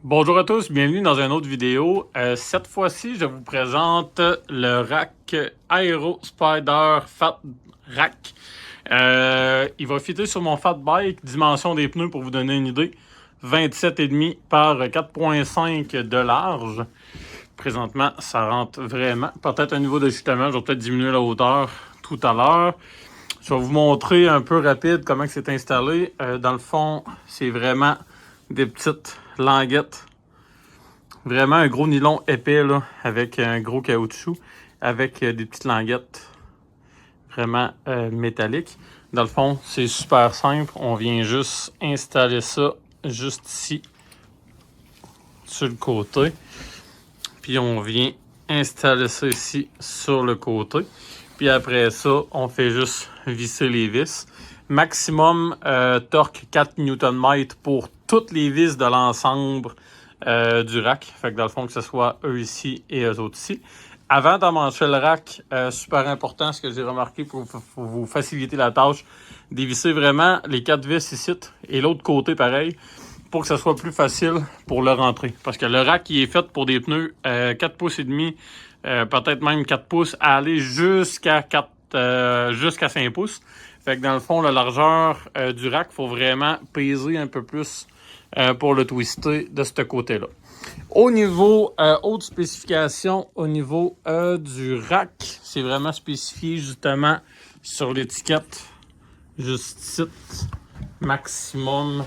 Bonjour à tous, bienvenue dans une autre vidéo. Cette fois-ci, je vous présente le rack Aero Spider Fat Rack. Il va fitter sur mon Fat Bike, dimension des pneus pour vous donner une idée, 27,5 par 4,5 de large. Présentement, ça rentre vraiment. Peut-être un niveau d'ajustement, je vais peut-être diminuer la hauteur tout à l'heure. Je vais vous montrer un peu rapide comment c'est installé. Dans le fond, c'est vraiment des petites languettes. Vraiment un gros nylon épais là, avec un gros caoutchouc, avec des petites languettes vraiment métalliques. Dans le fond, c'est super simple. On vient juste installer ça juste ici, sur le côté. Puis on vient installer ça ici, sur le côté. Puis après ça, on fait juste visser les vis. Maximum torque 4 Nm pour toutes les vis de l'ensemble du rack. Fait que dans le fond, que ce soit eux ici et eux autres ici. Avant d'emmancher le rack, super important, ce que j'ai remarqué pour vous faciliter la tâche, dévisser vraiment les 4 vis ici et l'autre côté pareil, pour que ce soit plus facile pour le rentrer. Parce que le rack, il est fait pour des pneus 4 pouces et demi, peut-être même 4 pouces, à aller jusqu'à 5 pouces. Fait que dans le fond, la largeur du rack, il faut vraiment peser un peu plus pour le twister de ce côté-là. Au niveau haute spécification, au niveau du rack, c'est vraiment spécifié justement sur l'étiquette, juste ici, maximum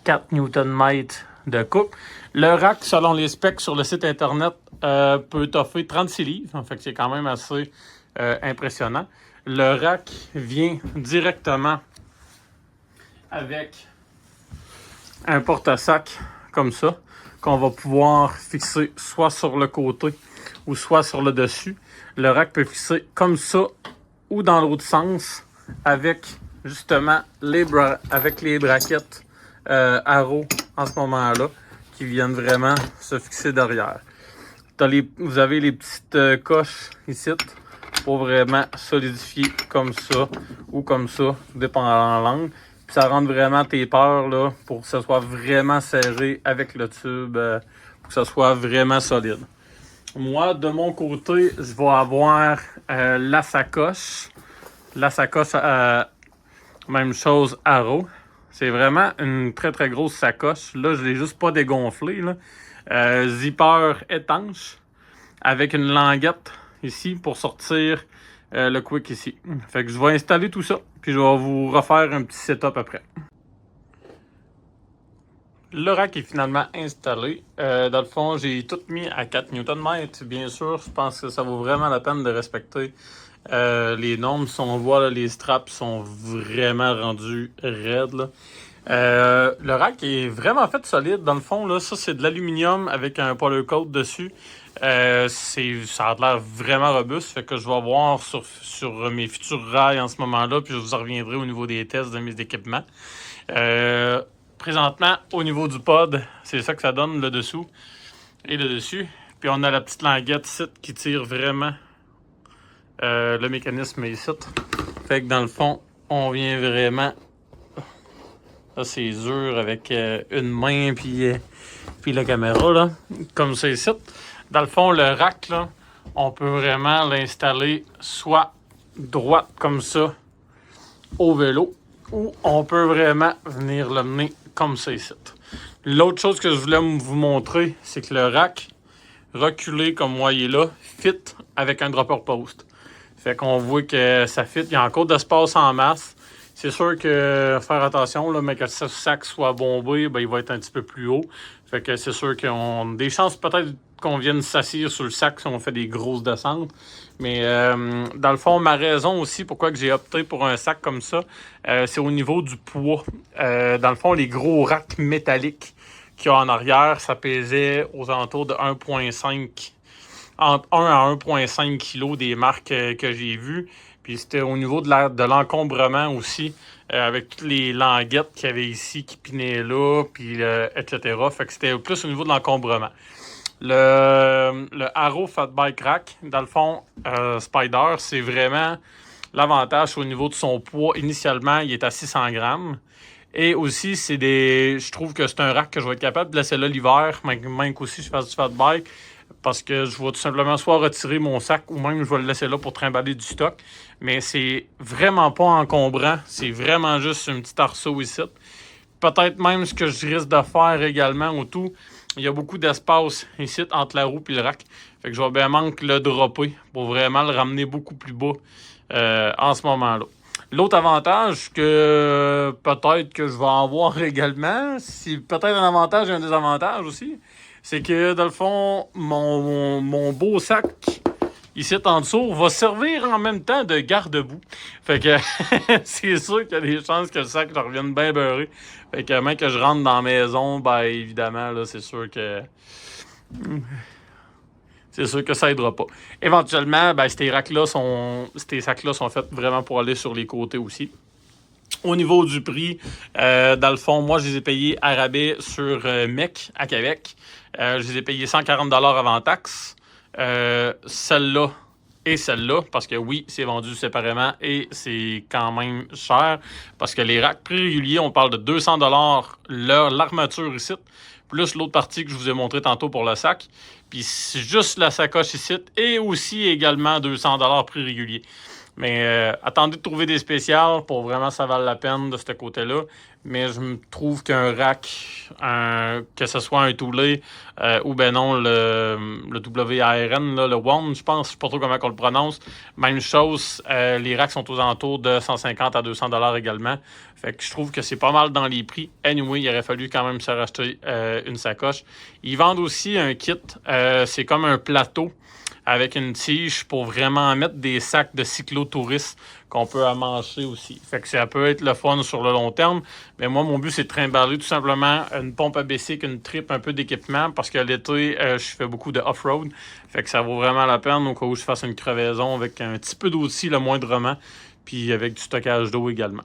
4 Nm de coupe. Le rack, selon les specs sur le site internet, peut toffer 36 livres, fait que c'est quand même assez impressionnant. Le rack vient directement avec un porte-sac comme ça, qu'on va pouvoir fixer soit sur le côté ou soit sur le dessus. Le rack peut fixer comme ça ou dans l'autre sens avec justement les braquettes Aero en ce moment-là qui viennent vraiment se fixer derrière. Vous avez les petites coches ici pour vraiment solidifier comme ça ou comme ça, dépendant de l'angle. Puis ça rentre vraiment tes peurs là, pour que ça soit vraiment serré avec le tube, pour que ça soit vraiment solide. Moi, de mon côté, je vais avoir la sacoche. La sacoche, même chose, Aero. C'est vraiment une très très grosse sacoche. Là, je l'ai juste pas dégonflé. Zipper étanche avec une languette ici pour sortir le quick ici. Fait que je vais installer tout ça, puis je vais vous refaire un petit setup après. Le rack est finalement installé. Dans le fond, j'ai tout mis à 4 Nm. Bien sûr, je pense que ça vaut vraiment la peine de respecter les normes. Si on voit, là, les straps sont vraiment rendus raides. Là. Le rack est vraiment fait solide. Dans le fond, là, ça, c'est de l'aluminium avec un powder coat dessus. Ça a l'air vraiment robuste. Fait que je vais voir sur mes futurs rails en ce moment-là. Puis je vous en reviendrai au niveau des tests de mes équipements. Présentement, au niveau du pod, c'est ça que ça donne, le dessous et le dessus. Puis on a la petite languette ici qui tire vraiment le mécanisme ici. Fait que dans le fond, on vient vraiment... Là, c'est dur avec une main puis la caméra, là, comme ça ici. Dans le fond, le rack, là, on peut vraiment l'installer soit droite comme ça au vélo, ou on peut vraiment venir l'amener comme ça ici. L'autre chose que je voulais vous montrer, c'est que le rack, reculé comme moi il est là, fit avec un dropper post. Fait qu'on voit que ça fit. Il y a encore d'espace en masse. C'est sûr que faire attention, là, mais que ce sac soit bombé, ben, il va être un petit peu plus haut. Fait que c'est sûr qu'on a des chances peut-être qu'on vienne s'assire sur le sac si on fait des grosses descentes. Mais dans le fond, ma raison aussi pourquoi que j'ai opté pour un sac comme ça, c'est au niveau du poids. Dans le fond, les gros racks métalliques qu'il y a en arrière, ça pesait aux alentours de 1,5 entre 1 à 1,5 kg des marques que j'ai vues. Puis c'était au niveau de l'encombrement aussi, avec toutes les languettes qu'il y avait ici qui pinaient là, puis etc. Fait que c'était plus au niveau de l'encombrement. Le Aero Fat Bike Rack, dans le fond, Spider, c'est vraiment l'avantage au niveau de son poids. Initialement, il est à 600 grammes. Et aussi, je trouve que c'est un rack que je vais être capable de laisser là l'hiver, même qu'aussi je fasse du fat bike, parce que je vais tout simplement soit retirer mon sac ou même je vais le laisser là pour trimballer du stock. Mais c'est vraiment pas encombrant. C'est vraiment juste un petit arceau ici. Peut-être même ce que je risque de faire également au tout. Il y a beaucoup d'espace ici entre la roue et le rack. Fait que je vais bien manquer le dropper pour vraiment le ramener beaucoup plus bas en ce moment-là. L'autre avantage que peut-être que je vais en voir également, c'est peut-être un avantage et un désavantage aussi, c'est que dans le fond, mon beau sac ici en dessous va servir en même temps de garde-boue. Fait que c'est sûr qu'il y a des chances que le sac je revienne bien beurré. Fait que même que je rentre dans la maison, ben évidemment, là, c'est sûr que ça aidera pas. Éventuellement, ben, ces sacs-là sont faits vraiment pour aller sur les côtés aussi. Au niveau du prix, dans le fond, moi, je les ai payés à rabais sur MEC à Québec. Je les ai payés 140 $ avant taxe. Celle-là et celle-là, parce que oui, c'est vendu séparément et c'est quand même cher. Parce que les racks prix réguliers, on parle de 200 $ l'armature ici, plus l'autre partie que je vous ai montré tantôt pour le sac. Puis c'est juste la sacoche ici et aussi également 200 $ prix régulier. Mais attendez de trouver des spéciales pour vraiment ça vaut la peine de ce côté-là. Mais je me trouve qu'un rack, que ce soit un Thule ou ben non le WARN, là, le One, je pense, je sais pas trop comment on le prononce. Même chose, les racks sont aux alentours de 150 à 200 $ également. Fait que je trouve que c'est pas mal dans les prix. Anyway, il aurait fallu quand même se racheter une sacoche. Ils vendent aussi un kit, c'est comme un plateau avec une tige pour vraiment mettre des sacs de cyclotouristes qu'on peut amancher aussi. Fait que ça peut être le fun sur le long terme. Mais moi, mon but, c'est de trimballer tout simplement une pompe à bicycle, une trip, un peu d'équipement, parce que l'été, je fais beaucoup de off-road. Fait que ça vaut vraiment la peine au cas où je fasse une crevaison avec un petit peu d'outil, le moindrement, puis avec du stockage d'eau également.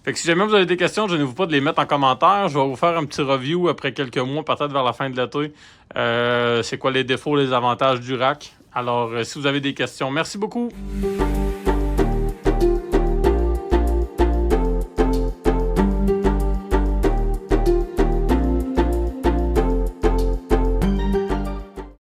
Fait que si jamais vous avez des questions, je n'hésitez pas de les mettre en commentaire. Je vais vous faire un petit review après quelques mois, peut-être vers la fin de l'été. C'est quoi les défauts, les avantages du rack. Alors, si vous avez des questions, merci beaucoup.